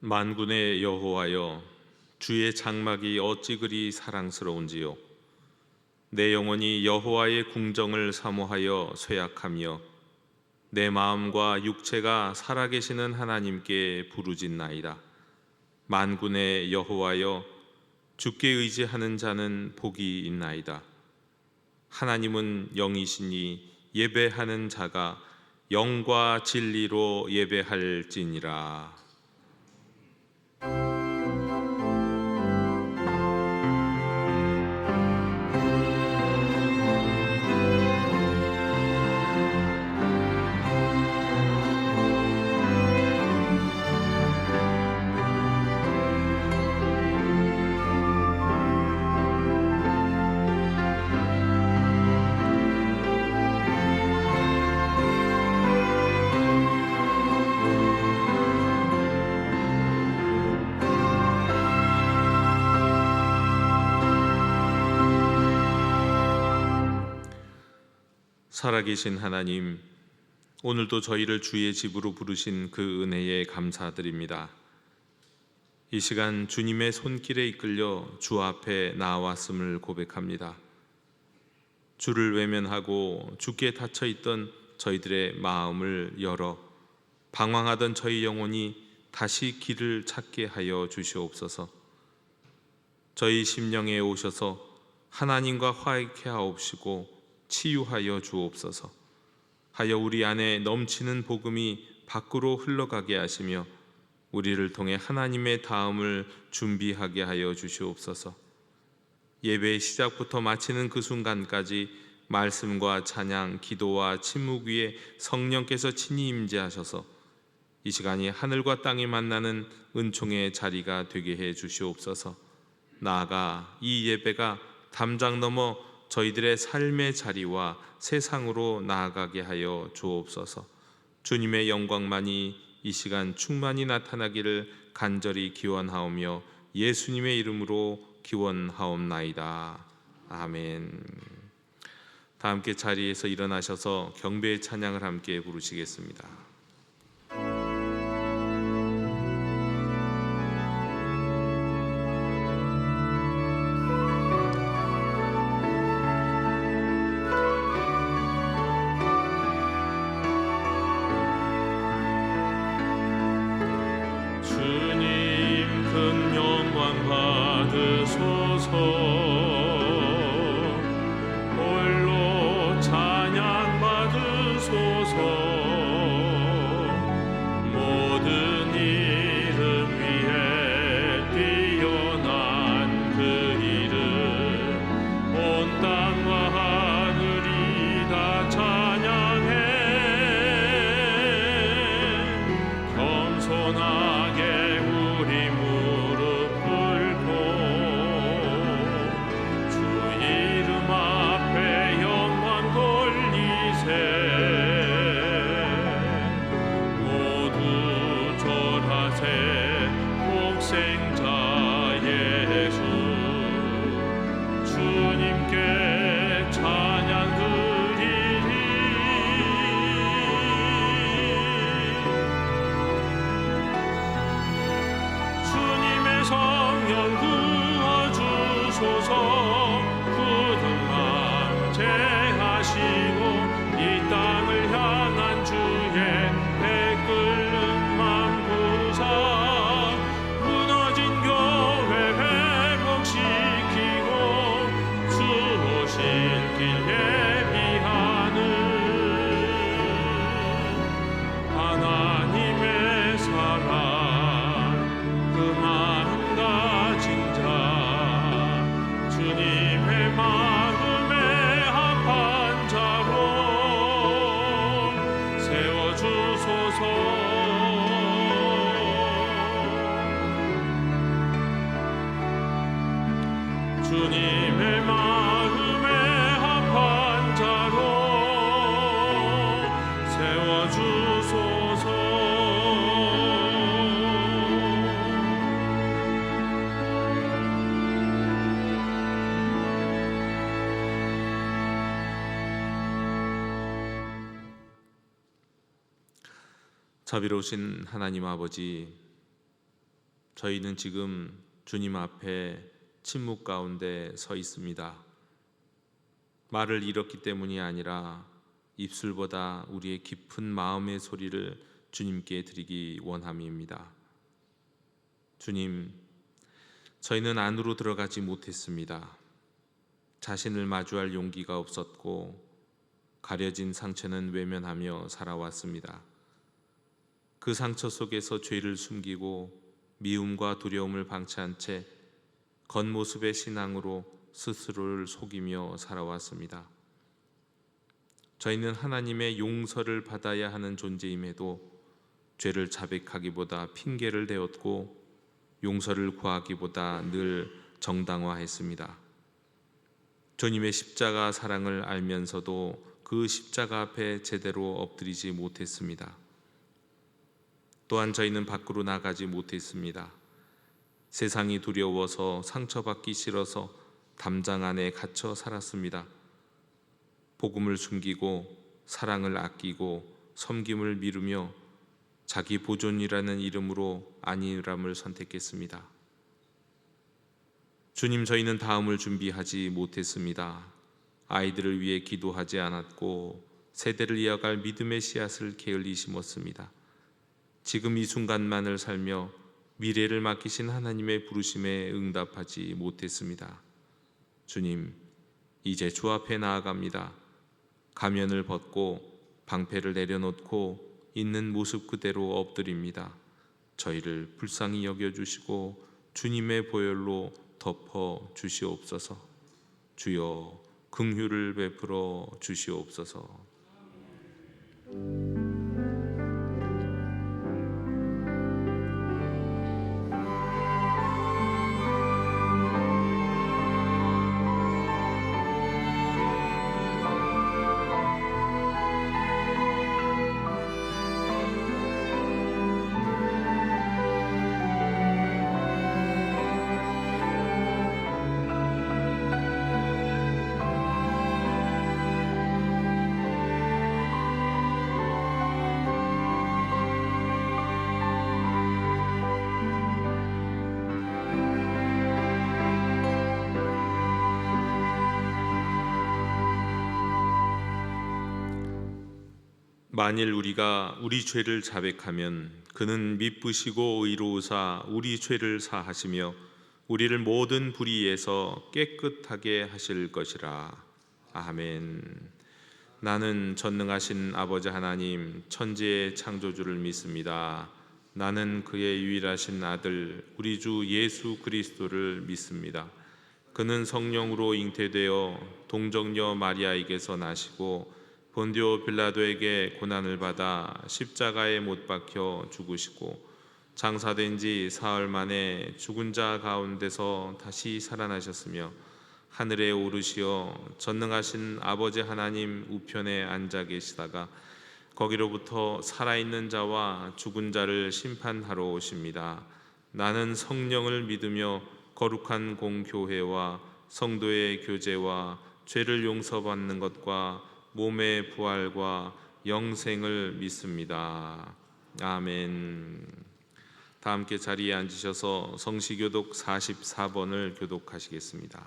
만군의 여호와여, 주의 장막이 어찌 그리 사랑스러운지요. 내 영혼이 여호와의 궁정을 사모하여 쇠약하며 내 마음과 육체가 살아계시는 하나님께 부르짖나이다. 만군의 여호와여, 주께 의지하는 자는 복이 있나이다. 하나님은 영이시니 예배하는 자가 영과 진리로 예배할지니라. 살아계신 하나님, 오늘도 저희를 주의 집으로 부르신 그 은혜에 감사드립니다. 이 시간 주님의 손길에 이끌려 주 앞에 나왔음을 고백합니다. 주를 외면하고 주께 닫혀있던 저희들의 마음을 열어 방황하던 저희 영혼이 다시 길을 찾게 하여 주시옵소서. 저희 심령에 오셔서 하나님과 화해케 하옵시고 치유하여 주옵소서. 하여 우리 안에 넘치는 복음이 밖으로 흘러가게 하시며 우리를 통해 하나님의 다음을 준비하게 하여 주시옵소서. 예배의 시작부터 마치는 그 순간까지 말씀과 찬양, 기도와 침묵 위에 성령께서 친히 임재하셔서 이 시간이 하늘과 땅이 만나는 은총의 자리가 되게 해 주시옵소서. 나아가 이 예배가 담장 넘어 저희들의 삶의 자리와 세상으로 나아가게 하여 주옵소서. 주님의 영광만이 이 시간 충만히 나타나기를 간절히 기원하오며 예수님의 이름으로 기원하옵나이다. 아멘. 다 함께 자리에서 일어나셔서 경배의 찬양을 함께 부르시겠습니다. 주님의 마음에 합한 자로 세워주소서. 자비로우신 하나님 아버지, 저희는 지금 주님 앞에 침묵 가운데 서 있습니다. 말을 잃었기 때문이 아니라 입술보다 우리의 깊은 마음의 소리를 주님께 드리기 원함입니다. 주님, 저희는 안으로 들어가지 못했습니다. 자신을 마주할 용기가 없었고 가려진 상처는 외면하며 살아왔습니다. 그 상처 속에서 죄를 숨기고 미움과 두려움을 방치한 채 겉모습의 신앙으로 스스로를 속이며 살아왔습니다. 저희는 하나님의 용서를 받아야 하는 존재임에도 죄를 자백하기보다 핑계를 대었고 용서를 구하기보다 늘 정당화했습니다. 주님의 십자가 사랑을 알면서도 그 십자가 앞에 제대로 엎드리지 못했습니다. 또한 저희는 밖으로 나가지 못했습니다. 세상이 두려워서 상처받기 싫어서 담장 안에 갇혀 살았습니다. 복음을 숨기고 사랑을 아끼고 섬김을 미루며 자기 보존이라는 이름으로 안일함을 선택했습니다. 주님, 저희는 다음을 준비하지 못했습니다. 아이들을 위해 기도하지 않았고 세대를 이어갈 믿음의 씨앗을 게을리 심었습니다. 지금 이 순간만을 살며 미래를 맡기신 하나님의 부르심에 응답하지 못했습니다. 주님, 이제 주 앞에 나아갑니다. 가면을 벗고 방패를 내려놓고 있는 모습 그대로 엎드립니다. 저희를 불쌍히 여겨주시고 주님의 보혈로 덮어 주시옵소서. 주여, 긍휼을 베풀어 주시옵소서. 만일 우리가 우리 죄를 자백하면 그는 미쁘시고 의로우사 우리 죄를 사하시며 우리를 모든 불의에서 깨끗하게 하실 것이라. 아멘. 나는 전능하신 아버지 하나님 천지의 창조주를 믿습니다. 나는 그의 유일하신 아들 우리 주 예수 그리스도를 믿습니다. 그는 성령으로 잉태되어 동정녀 마리아에게서 나시고 본디오 빌라도에게 고난을 받아 십자가에 못 박혀 죽으시고 장사된 지 사흘 만에 죽은 자 가운데서 다시 살아나셨으며 하늘에 오르시어 전능하신 아버지 하나님 우편에 앉아 계시다가 거기로부터 살아있는 자와 죽은 자를 심판하러 오십니다. 나는 성령을 믿으며 거룩한 공교회와 성도의 교제와 죄를 용서받는 것과 몸의 부활과 영생을 믿습니다. 아멘. 다 함께 자리에 앉으셔서 성시교독 44번을 교독하시겠습니다.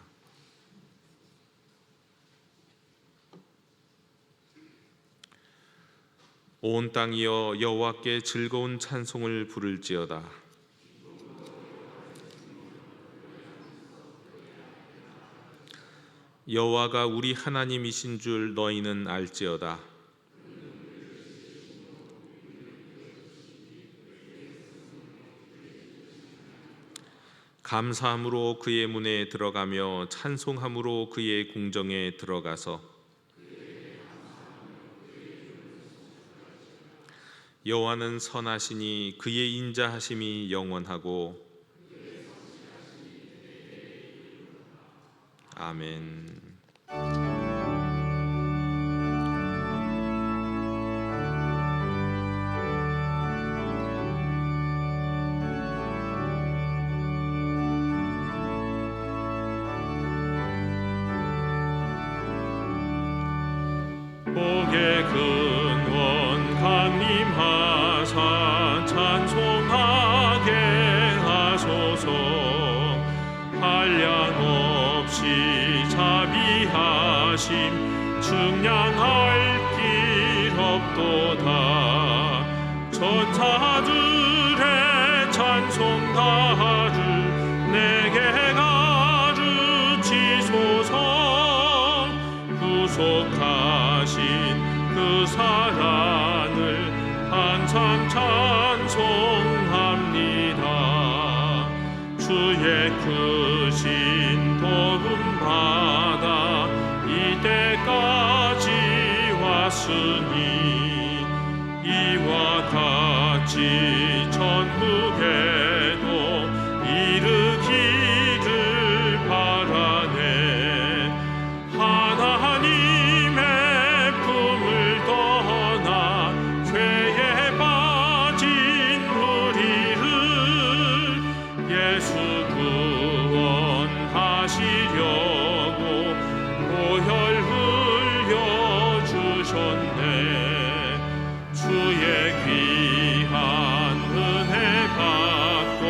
온 땅이여 여호와께 즐거운 찬송을 부를지어다. 여호와가 우리 하나님이신 줄 너희는 알지어다. 감사함으로 그의 문에 들어가며 찬송함으로 그의 궁정에 들어가서 여호와는 선하시니 그의 인자하심이 영원하고 아멘. 복의 근원 강림하사 찬송하게 하소서. 감량할 길 없도다. 천사들의 찬송 다를 내게 가르치소서. 구속하신 그 사랑을 항상 찬송합니다. 주의 크신 도움 받아 이때까지 왔으니 이와 같이 전국에도 이르기를 바라네. 하나님의 품을 떠나 죄에 빠진 우리를 예수 구원하시려고 보혈 흘려 주셨네. 주의 귀한 은혜 받고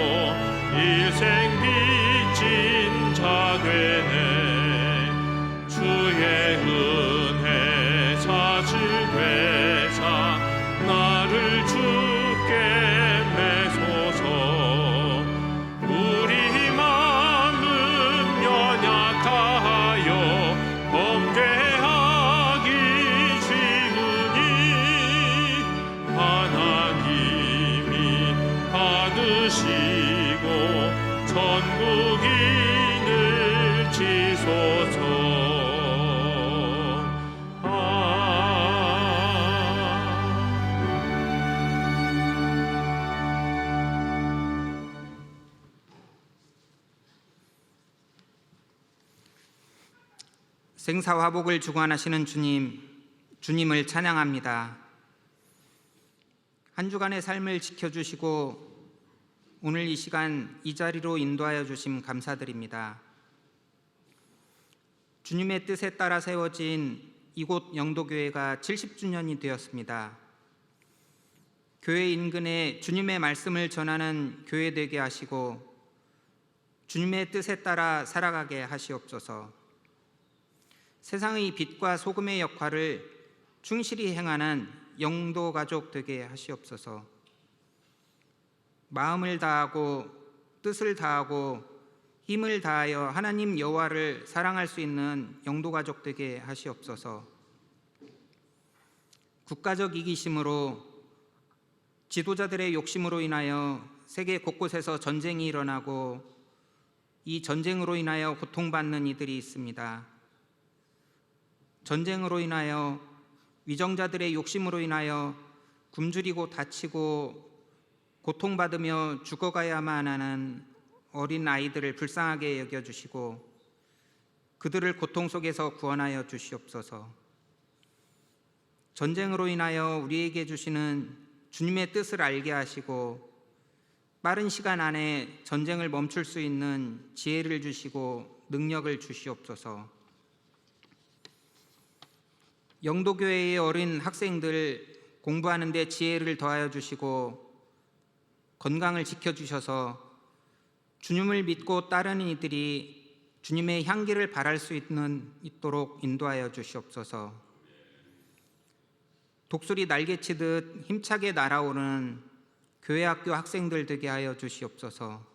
일생 빚진 자 되네. 주의 은혜 사실 되사 나를 주께 매소서. 우리 마음은 연약하여 범죄하기 쉬우니 하나님이 받으시고 천국인을 지소서. 생사화복을 주관하시는 주님, 주님을 찬양합니다. 한 주간의 삶을 지켜주시고 오늘 이 시간 이 자리로 인도하여 주심 감사드립니다. 주님의 뜻에 따라 세워진 이곳 영도교회가 70주년이 되었습니다. 교회 인근에 주님의 말씀을 전하는 교회 되게 하시고 주님의 뜻에 따라 살아가게 하시옵소서. 세상의 빛과 소금의 역할을 충실히 행하는 영도 가족 되게 하시옵소서. 마음을 다하고 뜻을 다하고 힘을 다하여 하나님 여호와를 사랑할 수 있는 영도 가족 되게 하시옵소서. 국가적 이기심으로 지도자들의 욕심으로 인하여 세계 곳곳에서 전쟁이 일어나고 이 전쟁으로 인하여 고통받는 이들이 있습니다. 전쟁으로 인하여 위정자들의 욕심으로 인하여 굶주리고 다치고 고통받으며 죽어가야만 하는 어린 아이들을 불쌍하게 여겨주시고 그들을 고통 속에서 구원하여 주시옵소서. 전쟁으로 인하여 우리에게 주시는 주님의 뜻을 알게 하시고 빠른 시간 안에 전쟁을 멈출 수 있는 지혜를 주시고 능력을 주시옵소서. 영도교회의 어린 학생들 공부하는 데 지혜를 더하여 주시고 건강을 지켜주셔서 주님을 믿고 따르는 이들이 주님의 향기를 발할 수 있도록 인도하여 주시옵소서. 독수리 날개치듯 힘차게 날아오르는 교회학교 학생들 되게 하여 주시옵소서.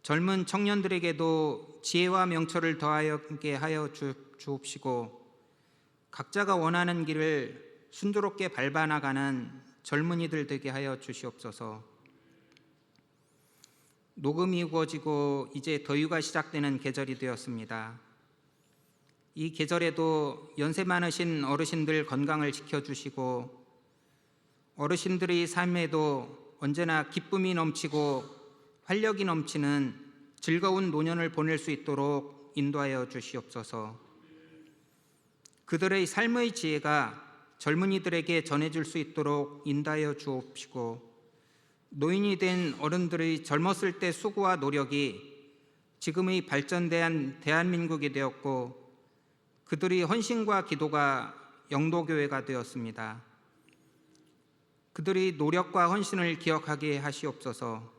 젊은 청년들에게도 지혜와 명철을 더하게 하여 주옵시고 각자가 원하는 길을 순조롭게 밟아 나가는 젊은이들 되게 하여 주시옵소서. 녹음이 우거지고 이제 더위가 시작되는 계절이 되었습니다. 이 계절에도 연세 많으신 어르신들 건강을 지켜주시고 어르신들의 삶에도 언제나 기쁨이 넘치고 활력이 넘치는 즐거운 노년을 보낼 수 있도록 인도하여 주시옵소서. 그들의 삶의 지혜가 젊은이들에게 전해줄 수 있도록 인도하여 주옵시고 노인이 된 어른들의 젊었을 때 수고와 노력이 지금의 발전된 대한민국이 되었고 그들의 헌신과 기도가 영도교회가 되었습니다. 그들의 노력과 헌신을 기억하게 하시옵소서.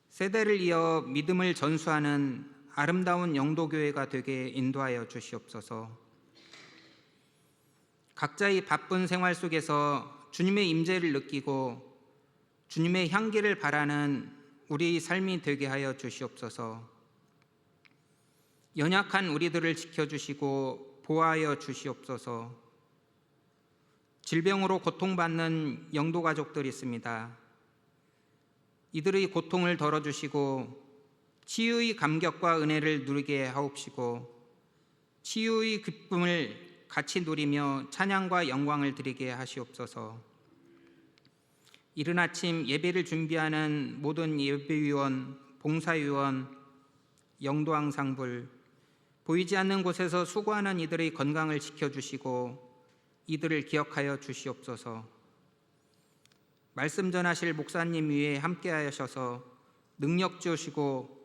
세대를 이어 믿음을 전수하는 아름다운 영도교회가 되게 인도하여 주시옵소서. 각자의 바쁜 생활 속에서 주님의 임재를 느끼고 주님의 향기를 바라는 우리의 삶이 되게 하여 주시옵소서. 연약한 우리들을 지켜주시고 보호하여 주시옵소서. 질병으로 고통받는 영도 가족들이 있습니다. 이들의 고통을 덜어주시고 치유의 감격과 은혜를 누리게 하옵시고 치유의 기쁨을 같이 누리며 찬양과 영광을 드리게 하시옵소서. 이른 아침 예배를 준비하는 모든 예배위원, 봉사위원, 영도항상불, 보이지 않는 곳에서 수고하는 이들의 건강을 지켜주시고 이들을 기억하여 주시옵소서. 말씀 전하실 목사님 위에 함께하셔서 능력 주시고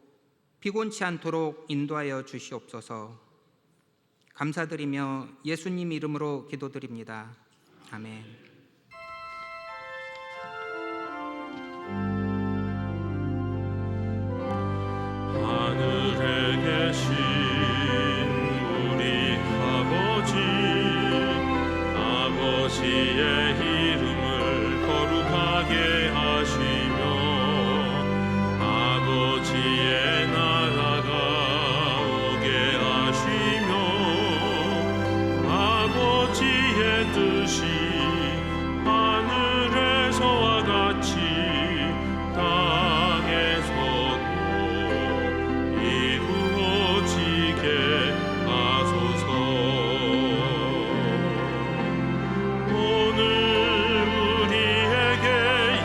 피곤치 않도록 인도하여 주시옵소서. 감사드리며 예수님 이름으로 기도드립니다. 아멘. 하늘에 계신 우리 아버지의 이름을 거룩하게 하시며 아버지의 나라가 오게 하시며 아버지의 뜻이 하늘에서와 같이 땅에서도 이루어지게 하소서. 오늘 우리에게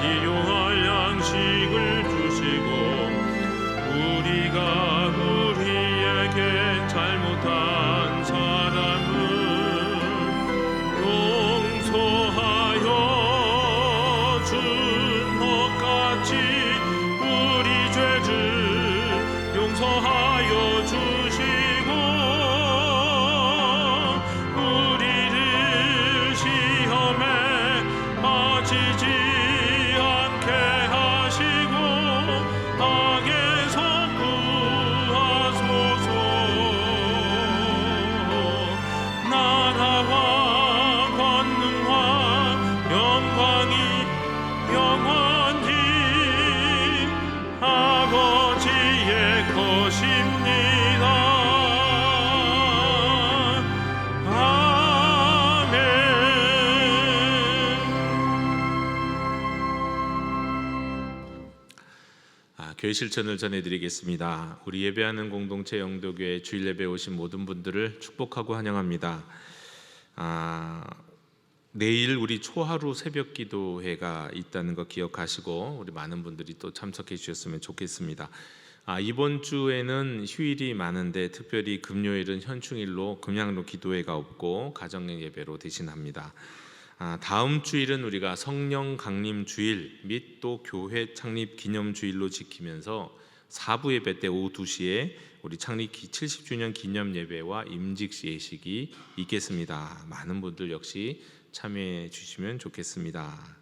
일용할 양식을 주시고 우리가 우리에게 잘못한 사람을 용서하여 준 것 같이 우리 죄를 용서하여 주시고 우리를 시험에 빠지지 않게 하시고 악에서 구하소서. 나라와 권능과 영광이 영원히 아버지의 것입니다. 아멘. 교회 실천을 전해드리겠습니다. 우리 예배하는 공동체 영도교회 주일 예배 오신 모든 분들을 축복하고 환영합니다. 내일 우리 초하루 새벽 기도회가 있다는 거 기억하시고 우리 많은 분들이 또 참석해 주셨으면 좋겠습니다. 이번 주에는 휴일이 많은데 특별히 금요일은 현충일로 금양로 기도회가 없고 가정 예배로 대신합니다. 다음 주일은 우리가 성령 강림 주일 및 또 교회 창립 기념 주일로 지키면서 4부 예배 때 오후 2시에 우리 창립 70주년 기념 예배와 임직 예식이 있겠습니다. 많은 분들 역시 참여해 주시면 좋겠습니다.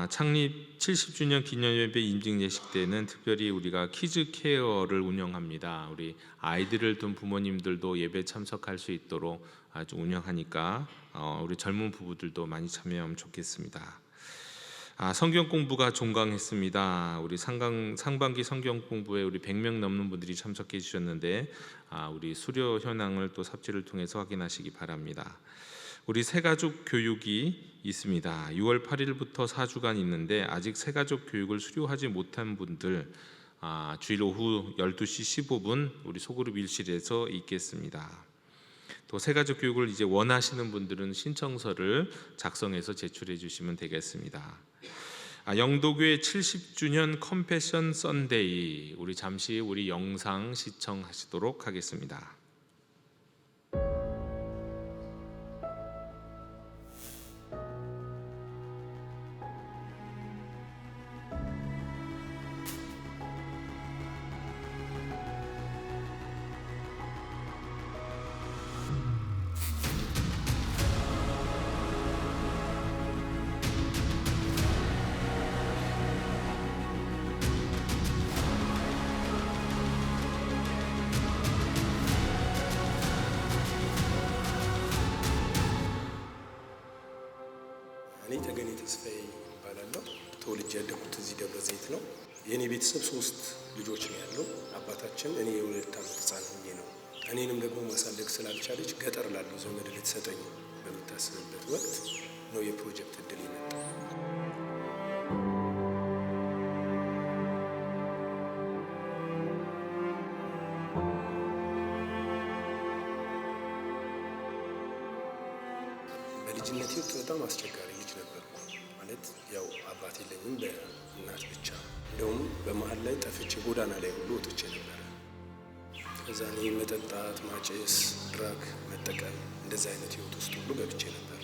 창립 70주년 기념예배 임직 예식 때는 특별히 우리가 키즈 케어를 운영합니다. 우리 아이들을 둔 부모님들도 예배 참석할 수 있도록 아주 운영하니까 우리 젊은 부부들도 많이 참여하면 좋겠습니다. 성경 공부가 종강했습니다. 우리 상반기 성경 공부에 우리 100명 넘는 분들이 참석해 주셨는데 우리 수료 현황을 또 삽질을 통해서 확인하시기 바랍니다. 우리 새가족 교육이 있습니다. 6월 8일부터 4주간 있는데 아직 새가족 교육을 수료하지 못한 분들 주일 오후 12시 15분 우리 소그룹 일실에서 있겠습니다. 또 새가족 교육을 이제 원하시는 분들은 신청서를 작성해서 제출해 주시면 되겠습니다. 영도교회 70주년 컴패션 썬데이 우리 잠시 우리 영상 시청하시도록 하겠습니다. ተወልጄ ያደኩት እዚህ ደብረ ዘይት ነው። የእኔ ቤተሰብ 3 ልጆች ነው ያለው። አባታችን እኔ የ2 ዓመት ሕፃን ሆኜ ነው እኔንም ደግሞ ማሳደግ ስላልቻለች ገጠር ላለው ዘመድ ልትሰጠኝ በምታስብበት ወቅት ነው የፕሮጀክት እድል የመጣው። በልጅነቴ በጣም አስቸጋሪ ልጅ ነበርኩ። ማለት ያው አባት የለኝም፣ በእናት ብቻ። እንደውም በመሀል ላይ ጠፍቼ ጎዳና ላይ ሁሉ ወጥቼ ነበረ። ከዛ እኔ መጠጣት፣ ማጨስ፣ ድራግ መጠቀም እንደዚህ አይነት ህይወት ውስጥ ሁሉ ገብቼ ነበር።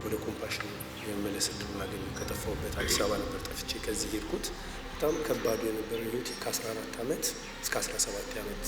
ወደ ኮምፓሽን የመመለስ እድሉን አገኘሁ። ከጠፋሁበት አዲስ አበባ ነበር ጠፍቼ ከዚህ ሄድኩት። በጣም ከባዱ የነበረው ህይወት ከ14 ዓመት እስከ 17 ዓመት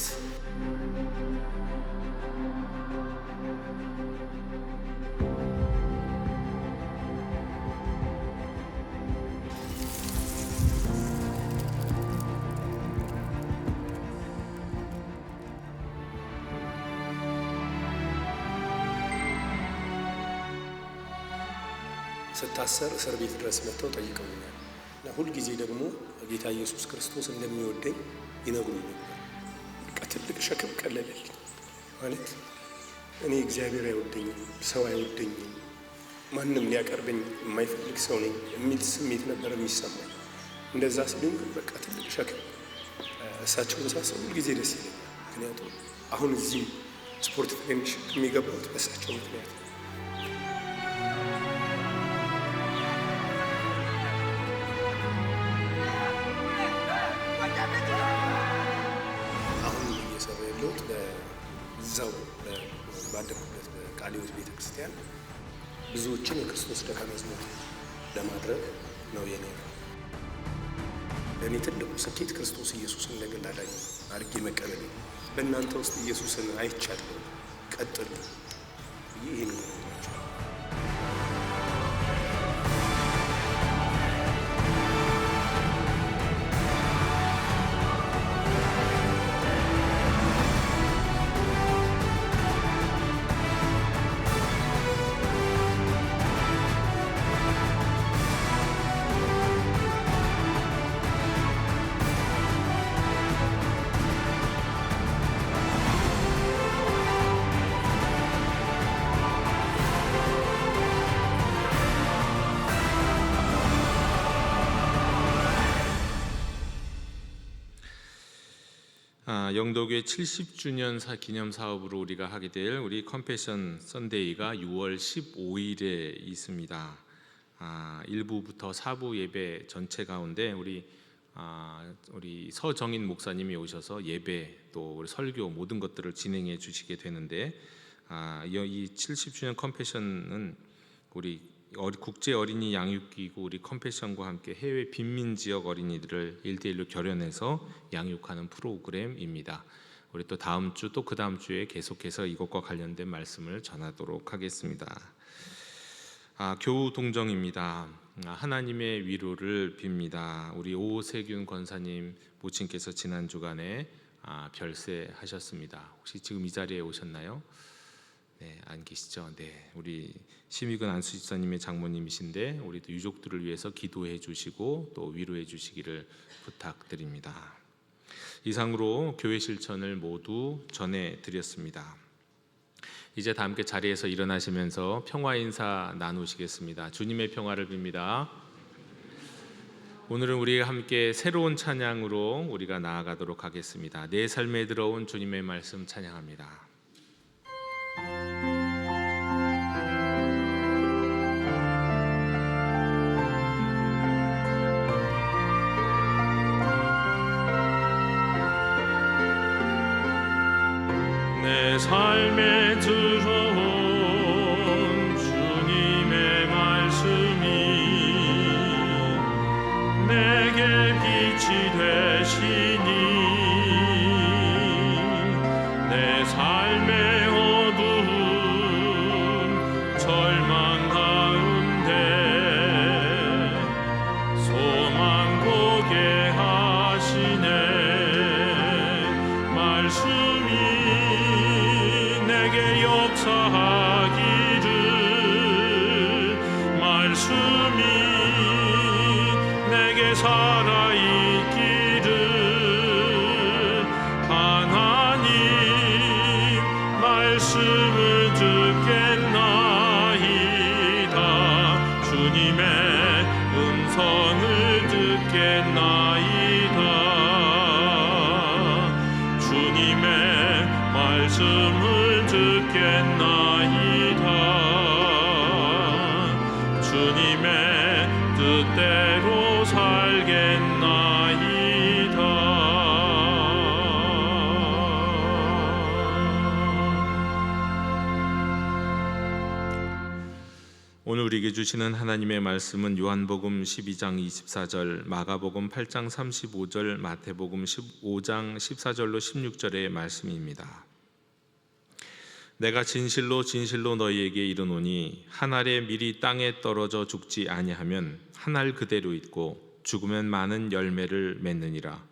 ስታሰር እስር ቤት ድረስ መጥተው ጠይቀውኛል እና ሁልጊዜ ደግሞ ጌታ ኢየሱስ ክርስቶስ እንደሚወደኝ ይነግሩኝ ነበር። በቃ ትልቅ ሸክም ቀለለልኝ። ማለት እኔ እግዚአብሔር አይወደኝም፣ ሰው አይወደኝም፣ ማንም ሊያቀርበኝ የማይፈልግ ሰው ነኝ የሚል ስሜት ነበር የሚሰማኝ። እንደዛ ሲሉኝ በቃ ትልቅ ሸክም። እሳቸውን ሳስብ ሁልጊዜ ደስ ይለኛል። ምክንያቱም አሁን እዚህ ስፖርት ትሬኒንግ የሚገባሁት በእሳቸው ምክንያት ነው። በዛው ባደኩበት በቃለ ሕይወት ቤተክርስቲያን ብዙዎችን የክርስቶስ ደቀ መዝሙር ለማድረግ ነው የኔ ነው። ለእኔ ትልቁ ስኬት ክርስቶስ ኢየሱስን እንደ ግል አዳኝ አድርጌ መቀበል። በእናንተ ውስጥ ኢየሱስን አይቻለሁ፣ ቀጥሉ። ይህን ነው። 영도교회 70주년 기념 사업으로 우리가 하게 될 우리 컴패션 선데이가 6월 15일에 있습니다. 1부부터 4부 예배 전체 가운데 우리 서정인 목사님이 오셔서 예배 또 우리 설교 모든 것들을 진행해 주시게 되는데, 이 70주년 컴패션은 우리 국제 어린이 양육기구 우리 컴패션과 함께 해외 빈민 지역 어린이들을 1대1로 결연해서 양육하는 프로그램입니다. 우리 또 다음 주 또 그 다음 주에 계속해서 이것과 관련된 말씀을 전하도록 하겠습니다. 교우 동정입니다. 하나님의 위로를 빕니다. 우리 오세균 권사님 모친께서 지난 주간에 별세하셨습니다. 혹시 지금 이 자리에 오셨나요? 네, 안 계시죠? 네, 우리 심익은 안수 집사님의 장모님이신데 우리도 유족들을 위해서 기도해 주시고 또 위로해 주시기를 부탁드립니다. 이상으로 교회 실천을 모두 전해 드렸습니다. 이제 다 함께 자리에서 일어나시면서 평화 인사 나누시겠습니다. 주님의 평화를 빕니다. 오늘은 우리가 함께 새로운 찬양으로 우리가 나아가도록 하겠습니다. 내 삶에 들어온 주님의 말씀 찬양합니다. 내 삶에 들어온 주님의 말씀이 내게 빛이 되시니 내 삶의 어두운 절망 가운데 소망 보게 하시네. 말씀이 내게 역사하기를 오늘 우리에게 주시는 하나님의 말씀은 요한복음 12장 24절, 마가복음 8장 35절, 마태복음 15장 14절로 16절의 말씀입니다. 내가 진실로 진실로 너희에게 이르노니 한 알의 밀이 땅에 떨어져 죽지 아니하면 한 알 그대로 있고 죽으면 많은 열매를 맺느니라.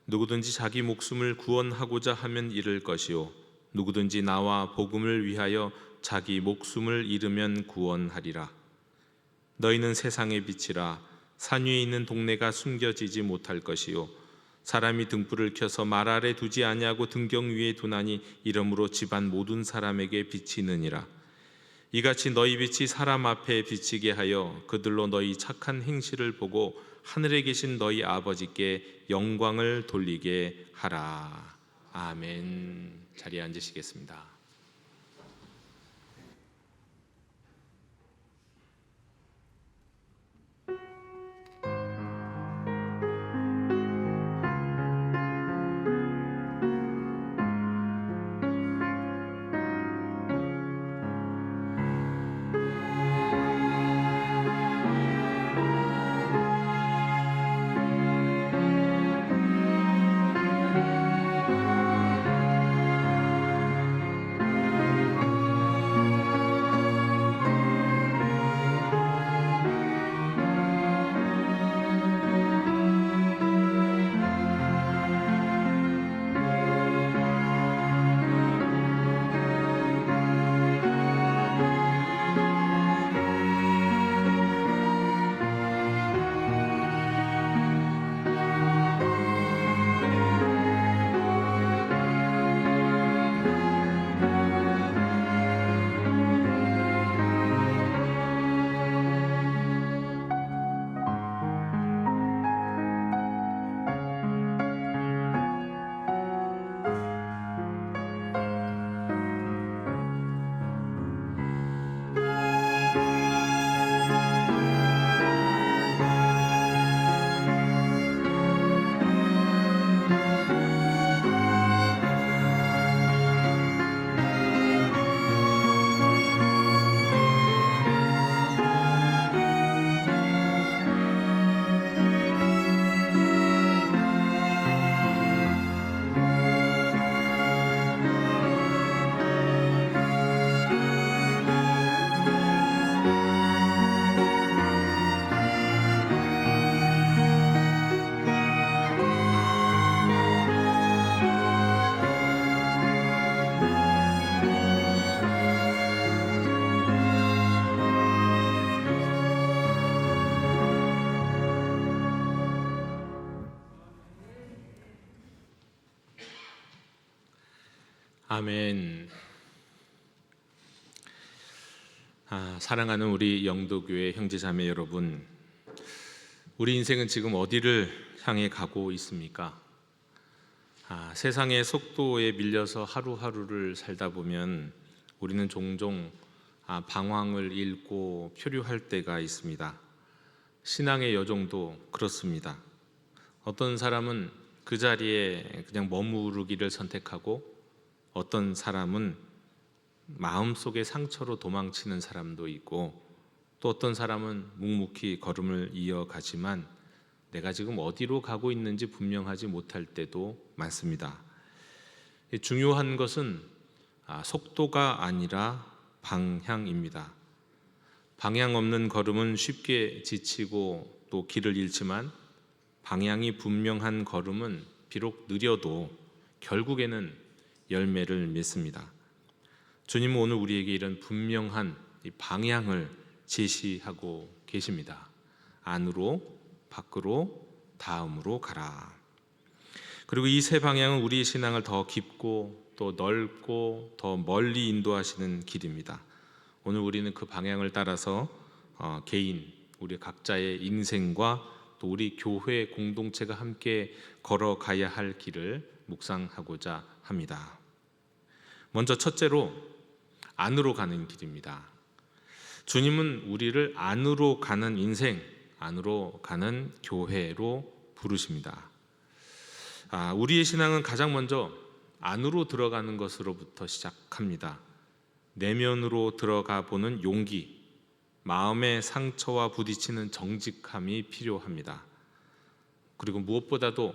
누구든지 자기 목숨을 구원하고자 하면 잃을 것이요 누구든지 나와 복음을 위하여 자기 목숨을 잃으면 구원하리라. 너희는 세상의 빛이라. 산 위에 있는 동네가 숨겨지지 못할 것이요 사람이 등불을 켜서 말 아래 두지 아니하고 등경 위에 두나니 이러므로 집안 모든 사람에게 비치느니라. 이같이 너희 빛이 사람 앞에 비치게 하여 그들로 너희 착한 행실을 보고 하늘에 계신 너희 아버지께 영광을 돌리게 하라. 아멘. 자리에 앉으시겠습니다. 아멘. 사랑하는 우리 영도교회 형제자매 여러분, 우리 인생은 지금 어디를 향해 가고 있습니까? 세상의 속도에 밀려서 하루하루를 살다 보면 우리는 종종 방황을 잃고 표류할 때가 있습니다. 신앙의 여정도 그렇습니다. 어떤 사람은 그 자리에 그냥 머무르기를 선택하고 어떤 사람은 마음속의 상처로 도망치는 사람도 있고 또 어떤 사람은 묵묵히 걸음을 이어가지만 내가 지금 어디로 가고 있는지 분명하지 못할 때도 많습니다. 중요한 것은 속도가 아니라 방향입니다. 방향 없는 걸음은 쉽게 지치고 또 길을 잃지만 방향이 분명한 걸음은 비록 느려도 결국에는 열매를 맺습니다. 주님은 오늘 우리에게 이런 분명한 이 방향을 제시하고 계십니다. 안으로, 밖으로, 다음으로 가라. 그리고 이 세 방향은 우리의 신앙을 더 깊고 또 넓고 더 멀리 인도하시는 길입니다. 오늘 우리는 그 방향을 따라서 개인, 우리 각자의 인생과 또 우리 교회 공동체가 함께 걸어가야 할 길을 묵상하고자 합니다. 먼저 첫째로 안으로 가는 길입니다. 주님은 우리를 안으로 가는 인생, 안으로 가는 교회로 부르십니다. 우리의 신앙은 가장 먼저 안으로 들어가는 것으로부터 시작합니다. 내면으로 들어가 보는 용기, 마음의 상처와 부딪히는 정직함이 필요합니다. 그리고 무엇보다도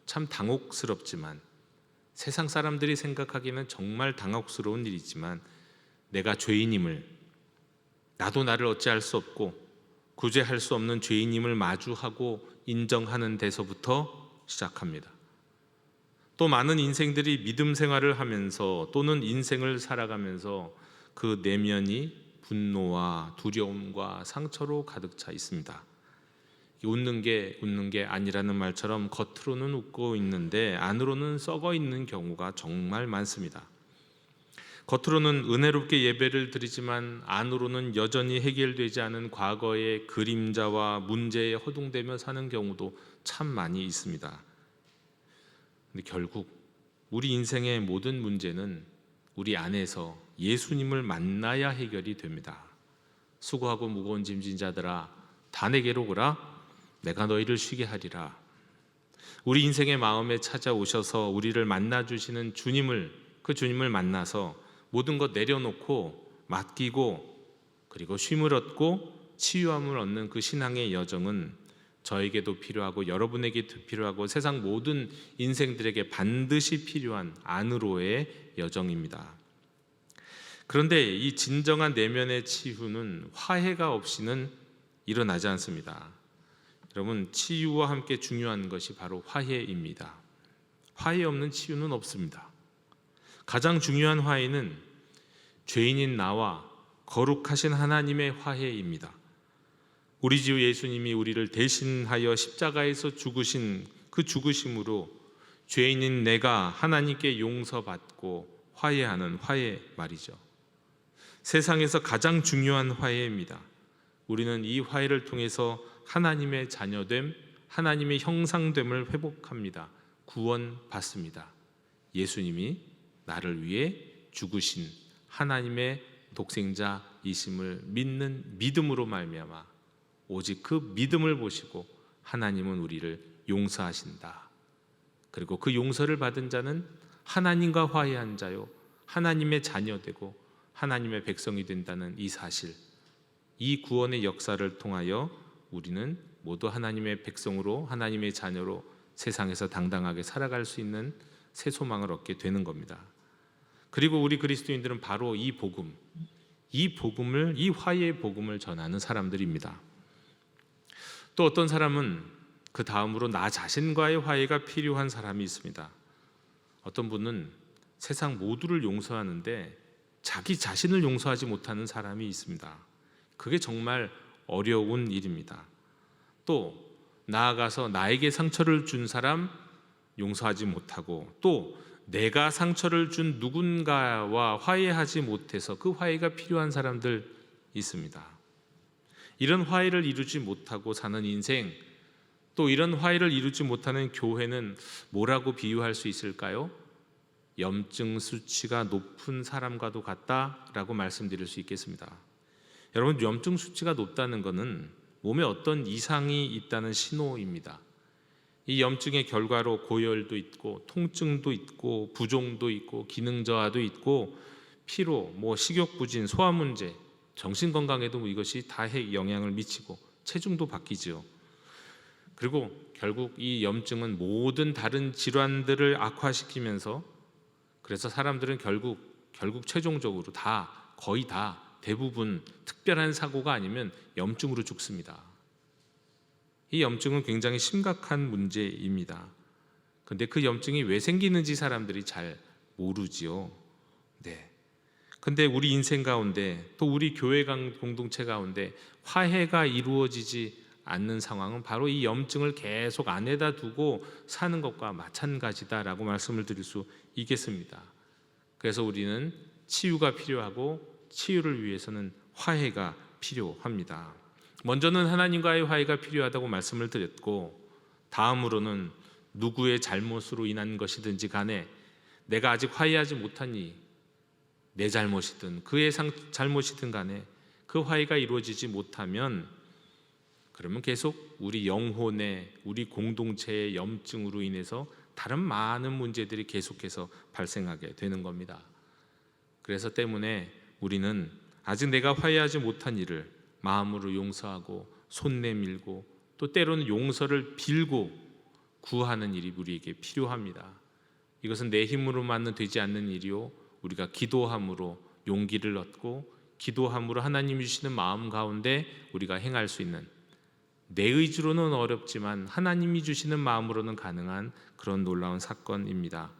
참 당혹스럽지만, 세상 사람들이 생각하기에는 정말 당혹스러운 일이지만, 내가 죄인임을, 나도 나를 어찌할 수 없고 구제할 수 없는 죄인임을 마주하고 인정하는 데서부터 시작합니다. 또 많은 인생들이 믿음 생활을 하면서 또는 인생을 살아가면서 그 내면이 분노와 두려움과 상처로 가득 차 있습니다. 웃는 게 아니라는 말처럼 겉으로는 웃고 있는데 안으로는 썩어 있는 경우가 정말 많습니다. 겉으로는 은혜롭게 예배를 드리지만 안으로는 여전히 해결되지 않은 과거의 그림자와 문제에 허둥대며 사는 경우도 참 많이 있습니다. 근데 결국 우리 인생의 모든 문제는 우리 안에서 예수님을 만나야 해결이 됩니다. 수고하고 무거운 짐진 자들아, 다 내게로 오라. 내가 너희를 쉬게 하리라. 우리 인생의 마음에 찾아오셔서 우리를 만나주시는 그 주님을 만나서 모든 것 내려놓고 맡기고 그리고 쉼을 얻고 치유함을 얻는 그 신앙의 여정은 저에게도 필요하고 여러분에게도 필요하고 세상 모든 인생들에게 반드시 필요한 안으로의 여정입니다. 그런데 이 진정한 내면의 치유는 화해가 없이는 일어나지 않습니다. 여러분, 치유와 함께 중요한 것이 바로 화해입니다. 화해 없는 치유는 없습니다. 가장 중요한 화해는 죄인인 나와 거룩하신 하나님의 화해입니다. 우리 주 예수님이 우리를 대신하여 십자가에서 죽으신 그 죽으심으로 죄인인 내가 하나님께 용서받고 화해하는 화해 말이죠. 세상에서 가장 중요한 화해입니다. 우리는 이 화해를 통해서 하나님의 자녀됨, 하나님의 형상됨을 회복합니다. 구원받습니다. 예수님이 나를 위해 죽으신 하나님의 독생자이심을 믿는 믿음으로 말미암아 오직 그 믿음을 보시고 하나님은 우리를 용서하신다. 그리고 그 용서를 받은 자는 하나님과 화해한 자요, 하나님의 자녀되고 하나님의 백성이 된다는 이 사실, 이 구원의 역사를 통하여 우리는 모두 하나님의 백성으로, 하나님의 자녀로 세상에서 당당하게 살아갈 수 있는 새 소망을 얻게 되는 겁니다. 그리고 우리 그리스도인들은 바로 이 복음을, 이 화해의 복음을 전하는 사람들입니다. 또 어떤 사람은 그 다음으로 나 자신과의 화해가 필요한 사람이 있습니다. 어떤 분은 세상 모두를 용서하는데 자기 자신을 용서하지 못하는 사람이 있습니다. 그게 정말 어려운 일입니다. 또 나아가서 나에게 상처를 준 사람 용서하지 못하고, 또 내가 상처를 준 누군가와 화해하지 못해서 그 화해가 필요한 사람들 있습니다. 이런 화해를 이루지 못하고 사는 인생, 또 이런 화해를 이루지 못하는 교회는 뭐라고 비유할 수 있을까요? 염증 수치가 높은 사람과도 같다라고 말씀드릴 수 있겠습니다. 여러분, 염증 수치가 높다는 것은 몸에 어떤 이상이 있다는 신호입니다. 이 염증의 결과로 고열도 있고 통증도 있고 부종도 있고 기능 저하도 있고 피로, 식욕 부진, 소화 문제, 정신 건강에도 이것이 다 영향을 미치고 체중도 바뀌죠. 그리고 결국 이 염증은 모든 다른 질환들을 악화시키면서, 그래서 사람들은 결국 최종적으로 거의 다 대부분 특별한 사고가 아니면 염증으로 죽습니다. 이 염증은 굉장히 심각한 문제입니다. 그런데 그 염증이 왜 생기는지 사람들이 잘 모르지요. 네. 근데 우리 인생 가운데, 또 우리 교회 공동체 가운데 화해가 이루어지지 않는 상황은 바로 이 염증을 계속 안에다 두고 사는 것과 마찬가지다라고 말씀을 드릴 수 있겠습니다. 그래서 우리는 치유가 필요하고, 치유를 위해서는 화해가 필요합니다. 먼저는 하나님과의 화해가 필요하다고 말씀을 드렸고, 다음으로는 누구의 잘못으로 인한 것이든지 간에 내가 아직 화해하지 못하니, 내 잘못이든 그의 잘못이든 간에 그 화해가 이루어지지 못하면, 그러면 계속 우리 영혼의, 우리 공동체의 염증으로 인해서 다른 많은 문제들이 계속해서 발생하게 되는 겁니다. 그래서 때문에 우리는 아직 내가 화해하지 못한 일을 마음으로 용서하고 손 내밀고 또 때로는 용서를 빌고 구하는 일이 우리에게 필요합니다. 이것은 내 힘으로만은 되지 않는 일이요, 우리가 기도함으로 용기를 얻고 기도함으로 하나님이 주시는 마음 가운데 우리가 행할 수 있는, 내 의지로는 어렵지만 하나님이 주시는 마음으로는 가능한 그런 놀라운 사건입니다.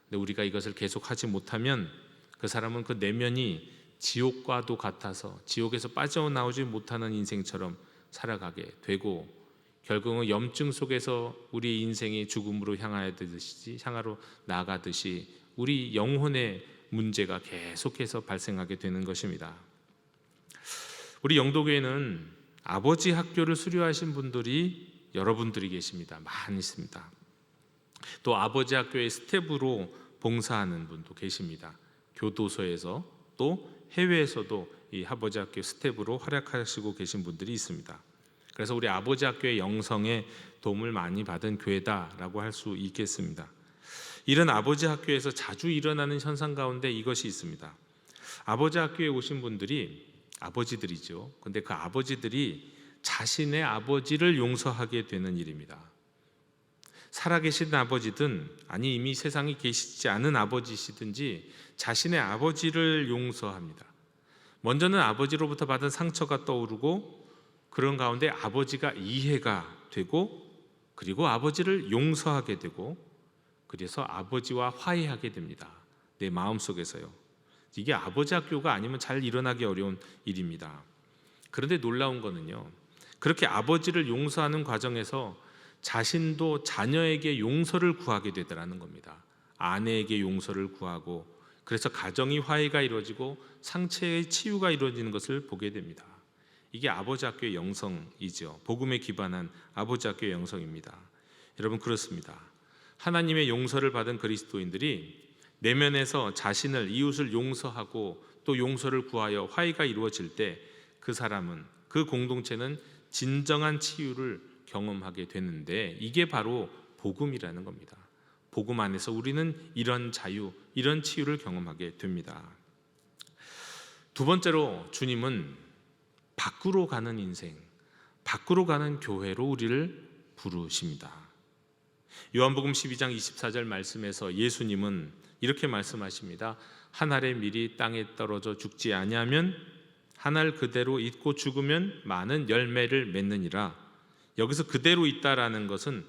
근데 우리가 이것을 계속하지 못하면 그 사람은 그 내면이 지옥과도 같아서 지옥에서 빠져나오지 못하는 인생처럼 살아가게 되고, 결국은 염증 속에서 우리 인생이 죽음으로 향하로 나아가듯이 우리 영혼의 문제가 계속해서 발생하게 되는 것입니다. 우리 영도교회는 아버지 학교를 수료하신 분들이 여러분들이 계십니다. 많이 있습니다. 또 아버지 학교의 스텝으로 봉사하는 분도 계십니다. 교도소에서 또 해외에서도 이 아버지 학교 스텝으로 활약하시고 계신 분들이 있습니다. 그래서 우리 아버지 학교의 영성에 도움을 많이 받은 교회다라고 할 수 있겠습니다. 이런 아버지 학교에서 자주 일어나는 현상 가운데 이것이 있습니다. 아버지 학교에 오신 분들이 아버지들이죠. 근데 그 아버지들이 자신의 아버지를 용서하게 되는 일입니다. 살아계신 아버지든 아니 이미 세상에 계시지 않은 아버지시든지 자신의 아버지를 용서합니다. 먼저는 아버지로부터 받은 상처가 떠오르고 그런 가운데 아버지가 이해가 되고 그리고 아버지를 용서하게 되고 그래서 아버지와 화해하게 됩니다. 내 마음속에서요. 이게 아버지 학교가 아니면 잘 일어나기 어려운 일입니다. 그런데 놀라운 거는요, 그렇게 아버지를 용서하는 과정에서 자신도 자녀에게 용서를 구하게 되더라는 겁니다. 아내에게 용서를 구하고 그래서 가정이 화해가 이루어지고 상처의 치유가 이루어지는 것을 보게 됩니다. 이게 아버지 학교의 영성이죠. 복음에 기반한 아버지 학교의 영성입니다. 여러분, 그렇습니다. 하나님의 용서를 받은 그리스도인들이 내면에서 자신을, 이웃을 용서하고 또 용서를 구하여 화해가 이루어질 때 그 사람은, 그 공동체는 진정한 치유를 경험하게 되는데, 이게 바로 복음이라는 겁니다. 복음 안에서 우리는 이런 자유, 이런 치유를 경험하게 됩니다. 두 번째로 주님은 밖으로 가는 인생, 밖으로 가는 교회로 우리를 부르십니다. 요한복음 12장 24절 말씀에서 예수님은 이렇게 말씀하십니다. 한 알의 밀이 땅에 떨어져 죽지 아니하면 한 알 그대로 있고 죽으면 많은 열매를 맺느니라. 여기서 그대로 있다라는 것은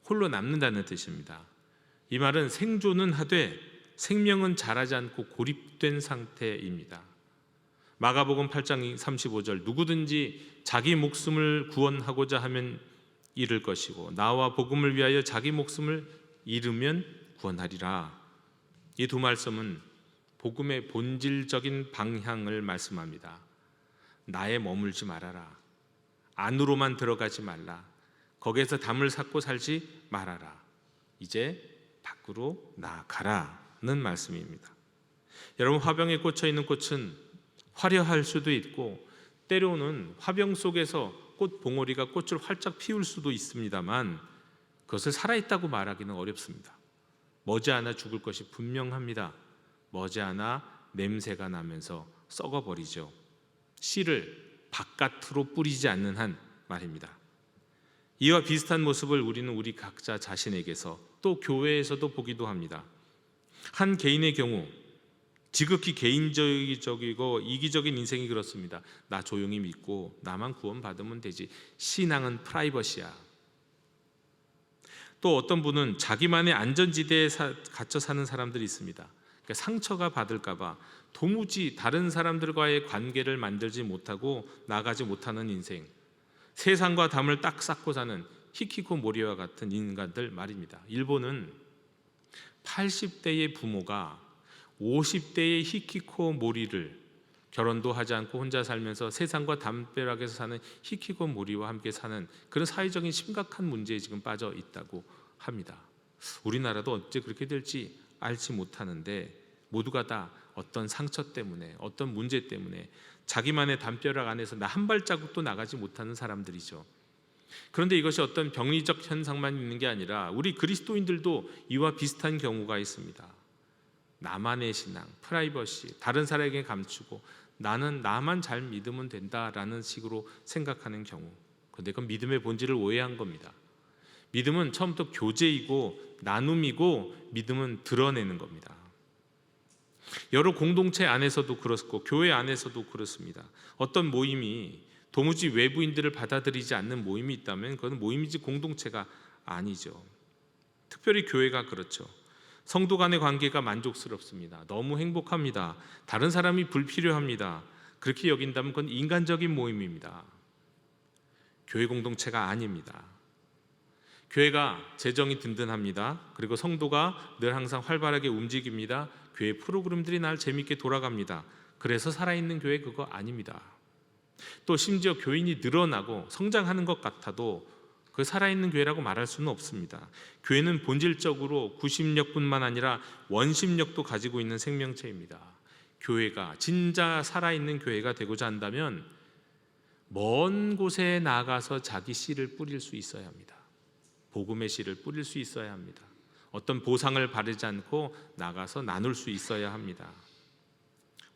홀로 남는다는 뜻입니다. 이 말은 생존은 하되 생명은 자라지 않고 고립된 상태입니다. 마가복음 8장 35절 누구든지 자기 목숨을 구원하고자 하면 잃을 것이고 나와 복음을 위하여 자기 목숨을 잃으면 구원하리라. 이 두 말씀은 복음의 본질적인 방향을 말씀합니다. 나에 머물지 말아라. 안으로만 들어가지 말라. 거기에서 담을 쌓고 살지 말아라. 이제 밖으로 나아가라는 말씀입니다. 여러분, 화병에 꽂혀 있는 꽃은 화려할 수도 있고 때로는 화병 속에서 꽃 봉오리가 꽃을 활짝 피울 수도 있습니다만 그것을 살아있다고 말하기는 어렵습니다. 머지않아 죽을 것이 분명합니다. 머지않아 냄새가 나면서 썩어버리죠. 씨를 바깥으로 뿌리지 않는 한 말입니다. 이와 비슷한 모습을 우리는 우리 각자 자신에게서 또 교회에서도 보기도 합니다. 한 개인의 경우 지극히 개인적이고 이기적인 인생이 그렇습니다. 나 조용히 믿고 나만 구원받으면 되지. 신앙은 프라이버시야. 또 어떤 분은 자기만의 안전지대에 갇혀 사는 사람들이 있습니다. 그러니까 상처가 받을까 봐 도무지 다른 사람들과의 관계를 만들지 못하고 나가지 못하는 인생, 세상과 담을 딱 쌓고 사는 히키코모리와 같은 인간들 말입니다. 일본은 80대의 부모가 50대의 히키코모리를 결혼도 하지 않고 혼자 살면서 세상과 담벼락에서 사는 히키코모리와 함께 사는 그런 사회적인 심각한 문제에 지금 빠져 있다고 합니다. 우리나라도 어째 그렇게 될지 알지 못하는데 모두가 다 어떤 상처 때문에, 어떤 문제 때문에 자기만의 담벼락 안에서 나 한 발자국도 나가지 못하는 사람들이죠. 그런데 이것이 어떤 병리적 현상만 있는 게 아니라 우리 그리스도인들도 이와 비슷한 경우가 있습니다. 나만의 신앙, 프라이버시, 다른 사람에게 감추고 나는 나만 잘 믿으면 된다라는 식으로 생각하는 경우, 그런데 그건 믿음의 본질을 오해한 겁니다. 믿음은 처음부터 교제이고 나눔이고 믿음은 드러내는 겁니다. 여러 공동체 안에서도 그렇고 교회 안에서도 그렇습니다. 어떤 모임이 도무지 외부인들을 받아들이지 않는 모임이 있다면 그건 모임이지 공동체가 아니죠. 특별히 교회가 그렇죠. 성도 간의 관계가 만족스럽습니다. 너무 행복합니다. 다른 사람이 불필요합니다. 그렇게 여긴다면 그건 인간적인 모임입니다. 교회 공동체가 아닙니다. 교회가 재정이 든든합니다. 그리고 성도가 늘 항상 활발하게 움직입니다. 교회 프로그램들이 날 재밌게 돌아갑니다. 그래서 살아있는 교회 그거 아닙니다. 또 심지어 교인이 늘어나고 성장하는 것 같아도 그 살아있는 교회라고 말할 수는 없습니다. 교회는 본질적으로 구심력뿐만 아니라 원심력도 가지고 있는 생명체입니다. 교회가 진짜 살아있는 교회가 되고자 한다면 먼 곳에 나가서 자기 씨를 뿌릴 수 있어야 합니다. 복음의 씨를 뿌릴 수 있어야 합니다. 어떤 보상을 바라지 않고 나가서 나눌 수 있어야 합니다.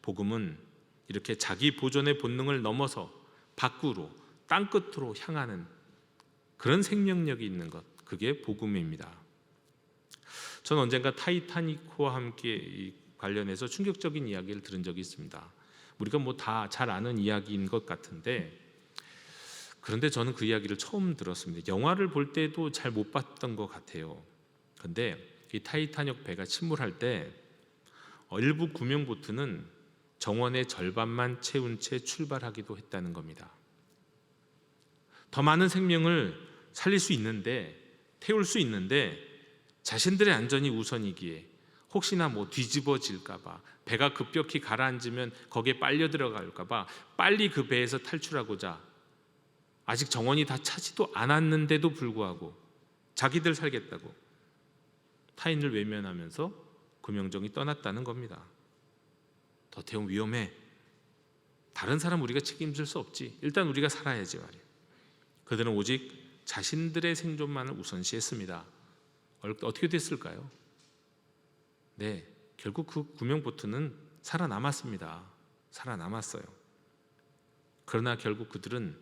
복음은 이렇게 자기 보존의 본능을 넘어서 밖으로 땅끝으로 향하는 그런 생명력이 있는 것, 그게 복음입니다. 저는 언젠가 타이타닉호와 함께 관련해서 충격적인 이야기를 들은 적이 있습니다. 우리가 뭐 다 잘 아는 이야기인 것 같은데, 그런데 저는 그 이야기를 처음 들었습니다. 영화를 볼 때도 잘 못 봤던 것 같아요. 그런데 이 타이타닉 배가 침몰할 때 일부 구명보트는 정원의 절반만 채운 채 출발하기도 했다는 겁니다. 더 많은 생명을 살릴 수 있는데, 태울 수 있는데 자신들의 안전이 우선이기에 혹시나 뭐 뒤집어질까봐, 배가 급격히 가라앉으면 거기에 빨려 들어갈까봐 빨리 그 배에서 탈출하고자 아직 정원이 다 차지도 않았는데도 불구하고 자기들 살겠다고 타인을 외면하면서 구명정이 떠났다는 겁니다. 더 태우면 위험해. 다른 사람 우리가 책임질 수 없지. 일단 우리가 살아야지 말이에요. 그들은 오직 자신들의 생존만을 우선시했습니다. 어떻게 됐을까요? 네, 결국 그 구명보트는 살아남았습니다. 살아남았어요. 그러나 결국 그들은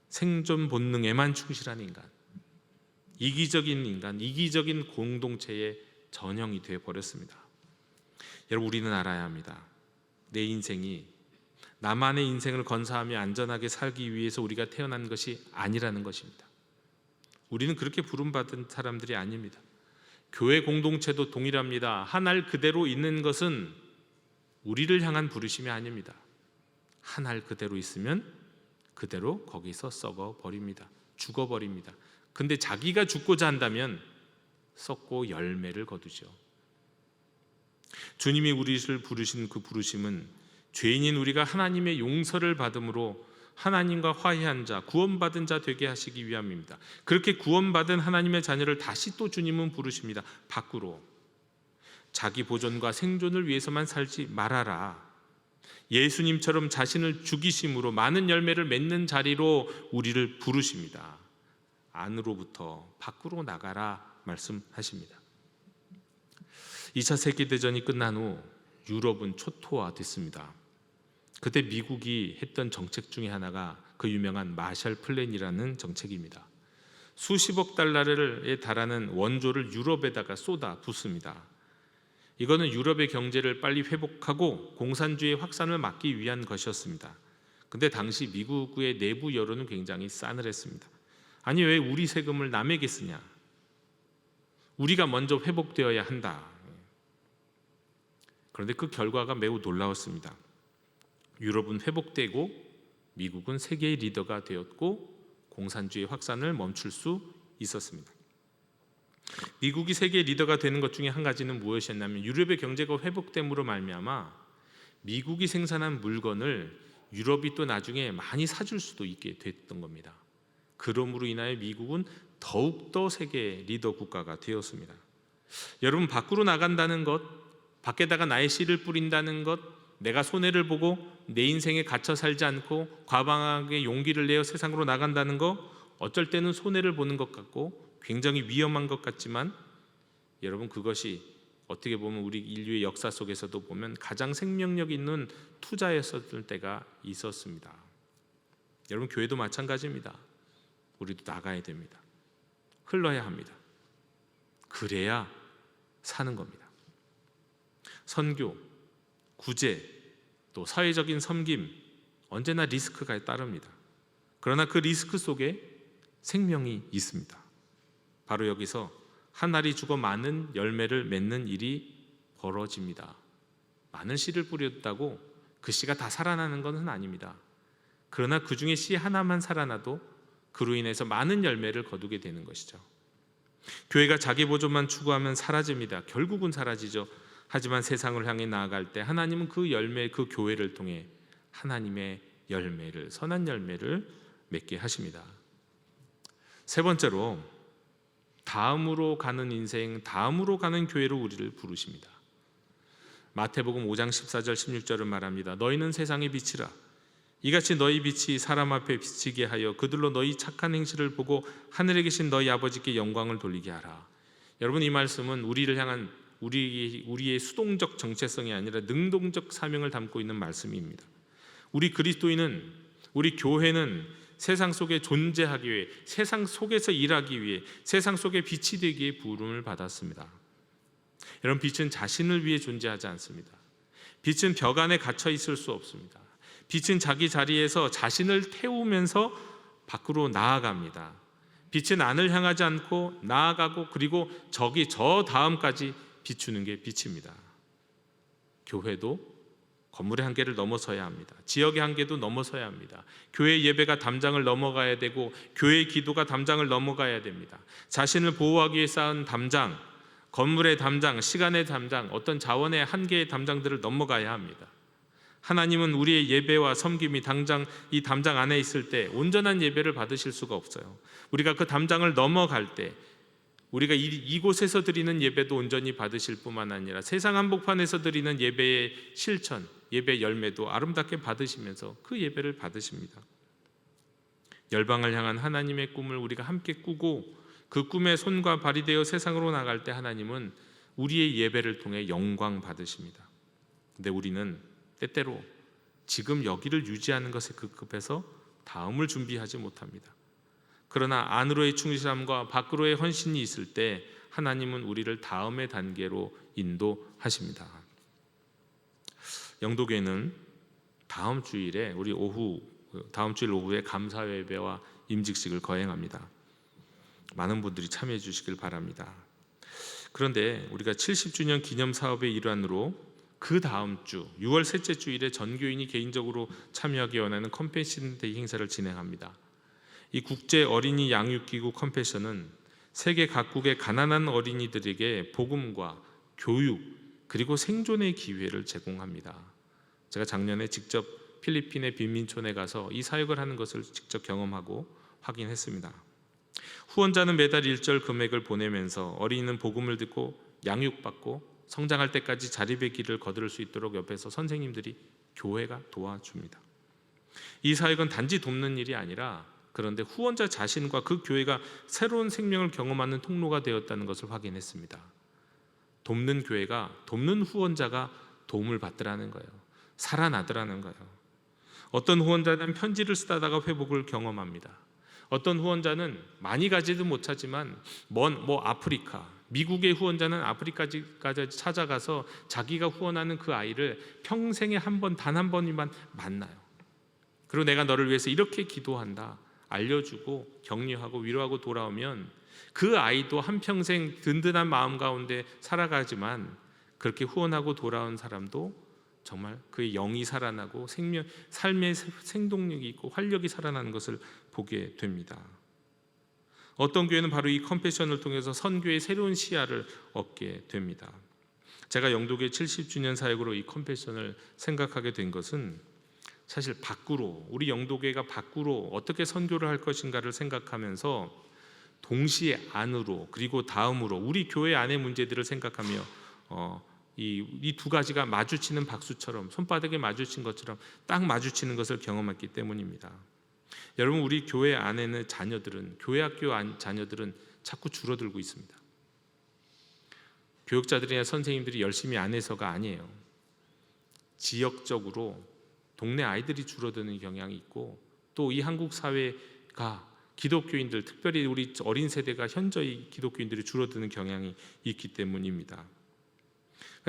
생존 본능에만 충실한 인간, 이기적인 인간, 이기적인 공동체의 전형이 되어버렸습니다. 여러분, 우리는 알아야 합니다. 내 인생이 나만의 인생을 건사하며 안전하게 살기 위해서 우리가 태어난 것이 아니라는 것입니다. 우리는 그렇게 부름받은 사람들이 아닙니다. 교회 공동체도 동일합니다. 한 알 그대로 있는 것은 우리를 향한 부르심이 아닙니다. 한 알 그대로 있으면 그대로 거기서 썩어버립니다. 죽어버립니다. 근데 자기가 죽고자 한다면 썩고 열매를 거두죠. 주님이 우리를 부르신 그 부르심은 죄인인 우리가 하나님의 용서를 받음으로 하나님과 화해한 자, 구원받은 자 되게 하시기 위함입니다. 그렇게 구원받은 하나님의 자녀를 다시 또 주님은 부르십니다. 밖으로 자기 보존과 생존을 위해서만 살지 말아라. 예수님처럼 자신을 죽이심으로 많은 열매를 맺는 자리로 우리를 부르십니다. 안으로부터 밖으로 나가라 말씀하십니다. 2차 세계대전이 끝난 후 유럽은 초토화됐습니다. 그때 미국이 했던 정책 중에 하나가 그 유명한 마셜 플랜이라는 정책입니다. 수십억 달러에 달하는 원조를 유럽에다가 쏟아 붓습니다. 이거는 유럽의 경제를 빨리 회복하고 공산주의 확산을 막기 위한 것이었습니다. 근데 당시 미국의 내부 여론은 굉장히 싸늘했습니다. 아니, 왜 우리 세금을 남에게 쓰냐? 우리가 먼저 회복되어야 한다. 그런데 그 결과가 매우 놀라웠습니다. 유럽은 회복되고 미국은 세계의 리더가 되었고 공산주의 확산을 멈출 수 있었습니다. 미국이 세계 리더가 되는 것 중에 한 가지는 무엇이었냐면 유럽의 경제가 회복됨으로 말미암아 미국이 생산한 물건을 유럽이 또 나중에 많이 사줄 수도 있게 됐던 겁니다. 그러므로 인하여 미국은 더욱더 세계 리더 국가가 되었습니다. 여러분, 밖으로 나간다는 것, 밖에다가 나의 씨를 뿌린다는 것, 내가 손해를 보고 내 인생에 갇혀 살지 않고 과감하게 용기를 내어 세상으로 나간다는 거, 어쩔 때는 손해를 보는 것 같고 굉장히 위험한 것 같지만 여러분, 그것이 어떻게 보면 우리 인류의 역사 속에서도 보면 가장 생명력 있는 투자였을 때가 있었습니다. 여러분, 교회도 마찬가지입니다. 우리도 나가야 됩니다. 흘러야 합니다. 그래야 사는 겁니다. 선교, 구제, 또 사회적인 섬김, 언제나 리스크가 따릅니다. 그러나 그 리스크 속에 생명이 있습니다. 바로 여기서 한 알이 죽어 많은 열매를 맺는 일이 벌어집니다. 많은 씨를 뿌렸다고 그 씨가 다 살아나는 것은 아닙니다. 그러나 그 중에 씨 하나만 살아나도 그로 인해서 많은 열매를 거두게 되는 것이죠. 교회가 자기 보존만 추구하면 사라집니다. 결국은 사라지죠. 하지만 세상을 향해 나아갈 때 하나님은 그 열매, 그 교회를 통해 하나님의 열매를, 선한 열매를 맺게 하십니다. 세 번째로, 다음으로 가는 인생, 다음으로 가는 교회로 우리를 부르십니다. 마태복음 5장 14절 16절은 말합니다. 너희는 세상의 빛이라. 이같이 너희 빛이 사람 앞에 비치게 하여 그들로 너희 착한 행실을 보고 하늘에 계신 너희 아버지께 영광을 돌리게 하라. 여러분, 이 말씀은 우리를 향한 우리의 수동적 정체성이 아니라 능동적 사명을 담고 있는 말씀입니다. 우리 그리스도인은, 우리 교회는 세상 속에 존재하기 위해, 세상 속에서 일하기 위해, 세상 속에 빛이 되기에 부름을 받았습니다. 여러분, 빛은 자신을 위해 존재하지 않습니다. 빛은 벽 안에 갇혀 있을 수 없습니다. 빛은 자기 자리에서 자신을 태우면서 밖으로 나아갑니다. 빛은 안을 향하지 않고 나아가고, 그리고 저 다음까지 비추는 게 빛입니다. 교회도 건물의 한계를 넘어서야 합니다. 지역의 한계도 넘어서야 합니다. 교회 예배가 담장을 넘어가야 되고, 교회의 기도가 담장을 넘어가야 됩니다. 자신을 보호하기 위해 쌓은 담장, 건물의 담장, 시간의 담장, 어떤 자원의 한계의 담장들을 넘어가야 합니다. 하나님은 우리의 예배와 섬김이 이 담장 안에 있을 때 온전한 예배를 받으실 수가 없어요. 우리가 그 담장을 넘어갈 때 우리가 이곳에서 드리는 예배도 온전히 받으실 뿐만 아니라 세상 한복판에서 드리는 예배의 실천, 예배 열매도 아름답게 받으시면서 그 예배를 받으십니다. 열방을 향한 하나님의 꿈을 우리가 함께 꾸고 그 꿈에 손과 발이 되어 세상으로 나갈 때 하나님은 우리의 예배를 통해 영광 받으십니다. 근데 우리는 때때로 지금 여기를 유지하는 것에 급급해서 다음을 준비하지 못합니다. 그러나 안으로의 충실함과 밖으로의 헌신이 있을 때 하나님은 우리를 다음의 단계로 인도하십니다. 영도교회는 다음 주일 오후에 감사 예배와 임직식을 거행합니다. 많은 분들이 참여해 주시길 바랍니다. 그런데 우리가 70주년 기념 사업의 일환으로 그 다음 주 6월 셋째 주일에 전교인이 개인적으로 참여하기 원하는 컴패션 데이 행사를 진행합니다. 이 국제 어린이 양육기구 컴패션은 세계 각국의 가난한 어린이들에게 복음과 교육 그리고 생존의 기회를 제공합니다. 제가 작년에 직접 필리핀의 빈민촌에 가서 이 사역을 하는 것을 직접 경험하고 확인했습니다. 후원자는 매달 일절 금액을 보내면서 어린이는 복음을 듣고 양육받고 성장할 때까지 자립의 길을 거둘 수 있도록 옆에서 선생님들이, 교회가 도와줍니다. 이 사역은 단지 돕는 일이 아니라 그런데 후원자 자신과 그 교회가 새로운 생명을 경험하는 통로가 되었다는 것을 확인했습니다. 돕는 교회가, 돕는 후원자가 도움을 받더라는 거예요. 살아나더라는 거예요. 어떤 후원자는 편지를 쓰다가 회복을 경험합니다. 어떤 후원자는 많이 가지도 못하지만 아프리카, 미국의 후원자는 아프리카까지 찾아가서 자기가 후원하는 그 아이를 평생에 단 한 번이만 만나요. 그리고 내가 너를 위해서 이렇게 기도한다 알려주고 격려하고 위로하고 돌아오면 그 아이도 한평생 든든한 마음 가운데 살아가지만 그렇게 후원하고 돌아온 사람도 정말 그의 영이 살아나고 삶의 생동력이 있고 활력이 살아나는 것을 보게 됩니다. 어떤 교회는 바로 이 컴패션을 통해서 선교의 새로운 시야를 얻게 됩니다. 제가 영도교회 70주년 사역으로 이 컴패션을 생각하게 된 것은 사실 우리 영도교회가 밖으로 어떻게 선교를 할 것인가를 생각하면서 동시에 안으로 그리고 다음으로 우리 교회 안의 문제들을 생각하며 이 두 가지가 마주치는 박수처럼, 손바닥에 마주친 것처럼 딱 마주치는 것을 경험했기 때문입니다. 여러분, 우리 교회 안에는 교회 학교 자녀들은 자꾸 줄어들고 있습니다. 교육자들이나 선생님들이 열심히 안 해서가 아니에요. 지역적으로 동네 아이들이 줄어드는 경향이 있고, 또 이 한국 사회가 기독교인들, 특별히 우리 어린 세대가 현저히 기독교인들이 줄어드는 경향이 있기 때문입니다.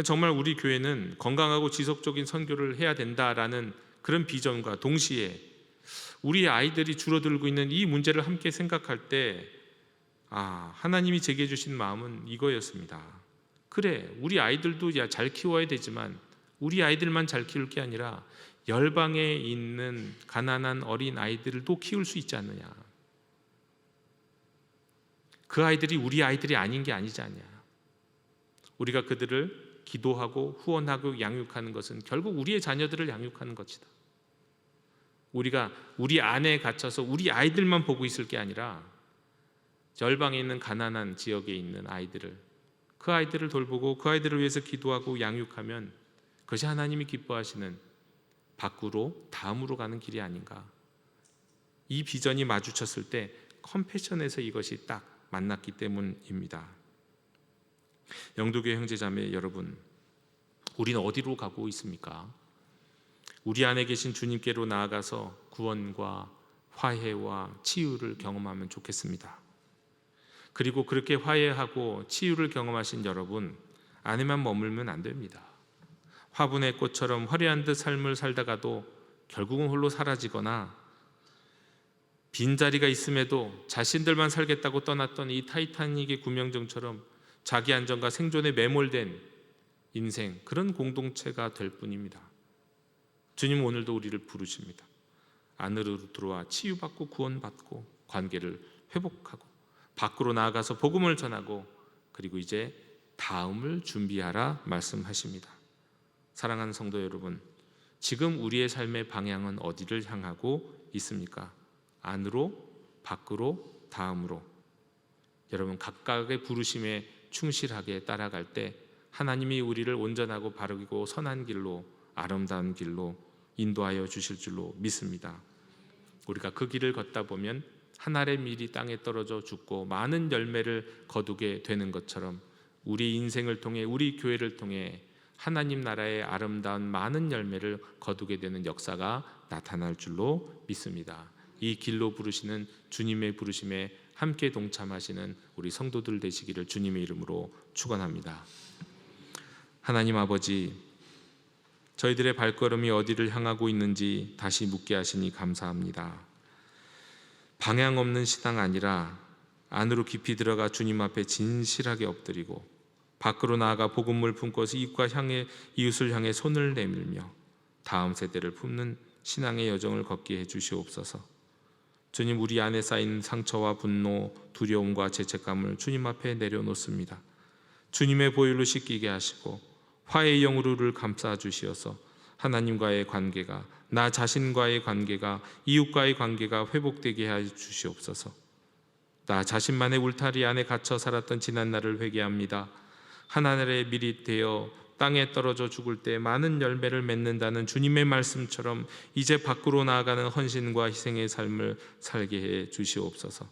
정말 우리 교회는 건강하고 지속적인 선교를 해야 된다라는 그런 비전과 동시에 우리 아이들이 줄어들고 있는 이 문제를 함께 생각할 때 하나님이 제게 주신 마음은 이거였습니다. 그래, 우리 아이들도 잘 키워야 되지만 우리 아이들만 잘 키울 게 아니라 열방에 있는 가난한 어린 아이들도 키울 수 있지 않느냐. 그 아이들이 우리 아이들이 아닌 게 아니지 않냐. 우리가 그들을 기도하고 후원하고 양육하는 것은 결국 우리의 자녀들을 양육하는 것이다. 우리가 우리 안에 갇혀서 우리 아이들만 보고 있을 게 아니라 열방에 있는 가난한 지역에 있는 아이들을, 그 아이들을 돌보고 그 아이들을 위해서 기도하고 양육하면 그것이 하나님이 기뻐하시는 밖으로 다음으로 가는 길이 아닌가. 이 비전이 마주쳤을 때 컴패션에서 이것이 딱 만났기 때문입니다. 영도교회 형제자매 여러분, 우리는 어디로 가고 있습니까? 우리 안에 계신 주님께로 나아가서 구원과 화해와 치유를 경험하면 좋겠습니다. 그리고 그렇게 화해하고 치유를 경험하신 여러분 안에만 머물면 안 됩니다. 화분의 꽃처럼 화려한 듯 삶을 살다가도 결국은 홀로 사라지거나, 빈자리가 있음에도 자신들만 살겠다고 떠났던 이 타이타닉의 구명정처럼 자기 안전과 생존에 매몰된 인생, 그런 공동체가 될 뿐입니다. 주님은 오늘도 우리를 부르십니다. 안으로 들어와 치유받고 구원받고 관계를 회복하고 밖으로 나아가서 복음을 전하고, 그리고 이제 다음을 준비하라 말씀하십니다. 사랑하는 성도 여러분, 지금 우리의 삶의 방향은 어디를 향하고 있습니까? 안으로, 밖으로, 다음으로. 여러분, 각각의 부르심에 충실하게 따라갈 때 하나님이 우리를 온전하고 바르고 선한 길로, 아름다운 길로 인도하여 주실 줄로 믿습니다. 우리가 그 길을 걷다 보면 한 알의 밀이 땅에 떨어져 죽고 많은 열매를 거두게 되는 것처럼 우리 인생을 통해, 우리 교회를 통해 하나님 나라의 아름다운 많은 열매를 거두게 되는 역사가 나타날 줄로 믿습니다. 이 길로 부르시는 주님의 부르심에 함께 동참하시는 우리 성도들 되시기를 주님의 이름으로 축원합니다. 하나님 아버지, 저희들의 발걸음이 어디를 향하고 있는지 다시 묻게 하시니 감사합니다. 방향 없는 신앙 아니라 안으로 깊이 들어가 주님 앞에 진실하게 엎드리고 밖으로 나아가 복음을 품고 이웃을 향해 손을 내밀며 다음 세대를 품는 신앙의 여정을 걷게 해주시옵소서. 주님, 우리 안에 쌓인 상처와 분노, 두려움과 죄책감을 주님 앞에 내려놓습니다. 주님의 보혈로 씻기게 하시고 화해의 영으로 우리를 감싸 주시어서 하나님과의 관계가, 나 자신과의 관계가, 이웃과의 관계가 회복되게 해 주시옵소서. 나 자신만의 울타리 안에 갇혀 살았던 지난 날을 회개합니다. 하나님의 밀이 되어 땅에 떨어져 죽을 때 많은 열매를 맺는다는 주님의 말씀처럼 이제 밖으로 나아가는 헌신과 희생의 삶을 살게 해 주시옵소서.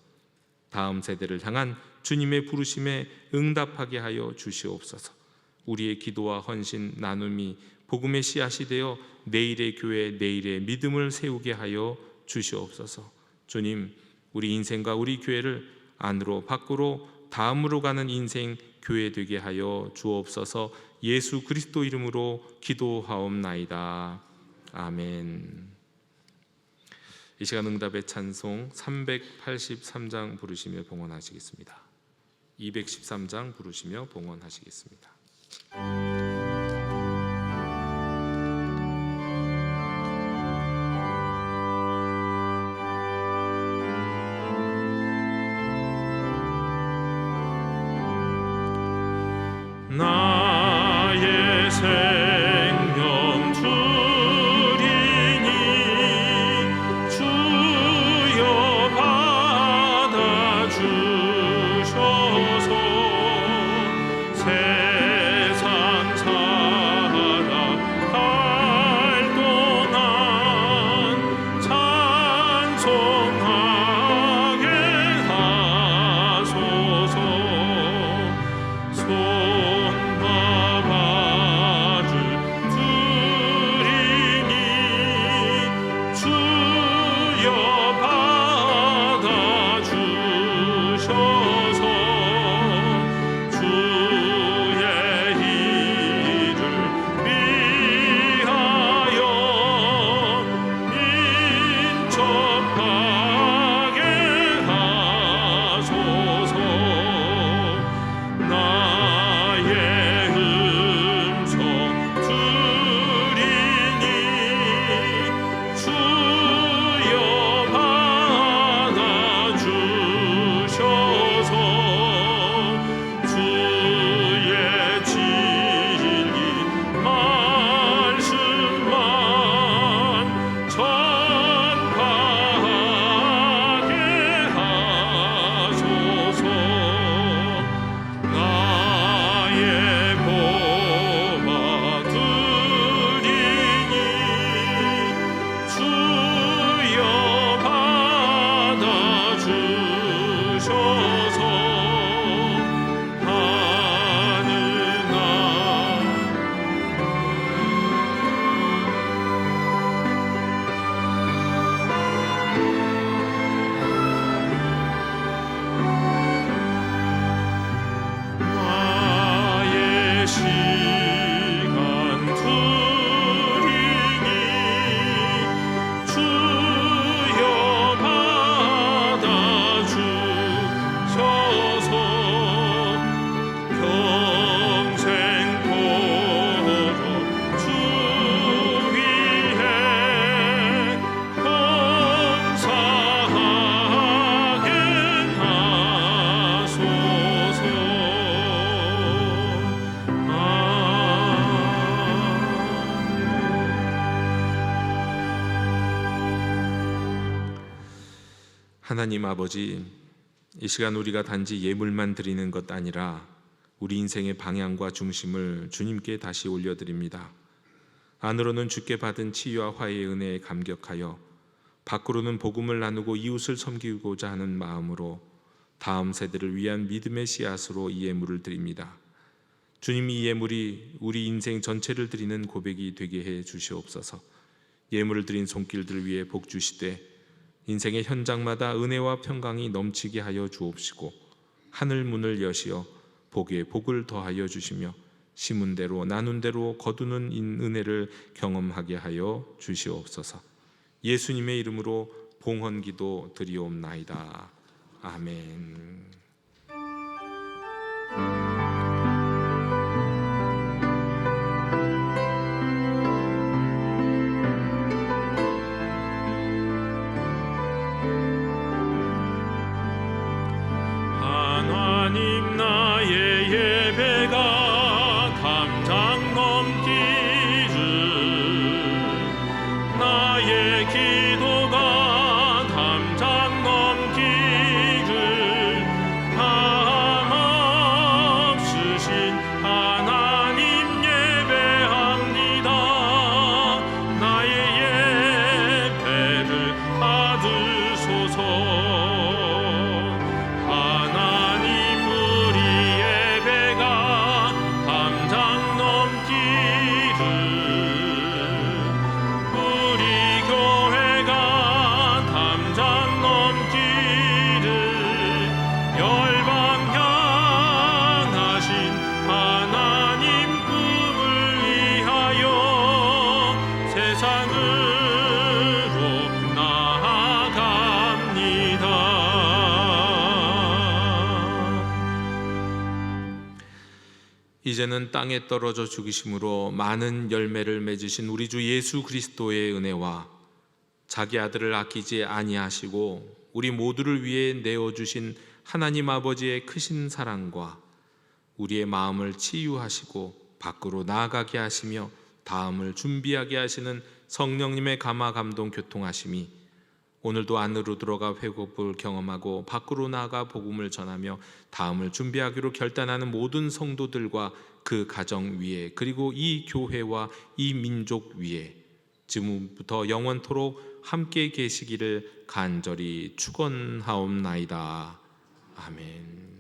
다음 세대를 향한 주님의 부르심에 응답하게 하여 주시옵소서. 우리의 기도와 헌신, 나눔이 복음의 씨앗이 되어 내일의 교회, 내일의 믿음을 세우게 하여 주시옵소서. 주님, 우리 인생과 우리 교회를 안으로, 밖으로, 다음으로 가는 인생 교회 되게 하여 주옵소서. 예수 그리스도 이름으로 기도하옵나이다. 아멘. 이 시간 응답의 찬송 383장 부르시며 봉헌하시겠습니다. 213장 부르시며 봉헌하시겠습니다. 나의 생명 주리니 주여 받아주셔서 세상 하나님 아버지, 이 시간 우리가 단지 예물만 드리는 것 아니라 우리 인생의 방향과 중심을 주님께 다시 올려드립니다. 안으로는 주께 받은 치유와 화해의 은혜에 감격하여 밖으로는 복음을 나누고 이웃을 섬기고자 하는 마음으로 다음 세대를 위한 믿음의 씨앗으로 이 예물을 드립니다. 주님이 이 예물이 우리 인생 전체를 드리는 고백이 되게 해 주시옵소서. 예물을 드린 손길들 위에 복 주시되 인생의 현장마다 은혜와 평강이 넘치게 하여 주옵시고 하늘 문을 여시어 복에 복을 더하여 주시며 심은 대로 나눈 대로 거두는 은혜를 경험하게 하여 주시옵소서. 예수님의 이름으로 봉헌기도 드리옵나이다. 아멘. 하나님 나의 예배가 담장 넘기를 나의 기도가 담장 넘기를 감 없으신 하나님 예배합니다. 나의 예배를 받으소서. 이제는 땅에 떨어져 죽으심으로 많은 열매를 맺으신 우리 주 예수 그리스도의 은혜와 자기 아들을 아끼지 아니하시고 우리 모두를 위해 내어주신 하나님 아버지의 크신 사랑과 우리의 마음을 치유하시고 밖으로 나아가게 하시며 다음을 준비하게 하시는 성령님의 감화 감동 교통하심이 오늘도 안으로 들어가 회복을 경험하고 밖으로 나아가 복음을 전하며 다음을 준비하기로 결단하는 모든 성도들과 그 가정 위에 그리고 이 교회와 이 민족 위에 지금부터 영원토록 함께 계시기를 간절히 축원하옵나이다. 아멘.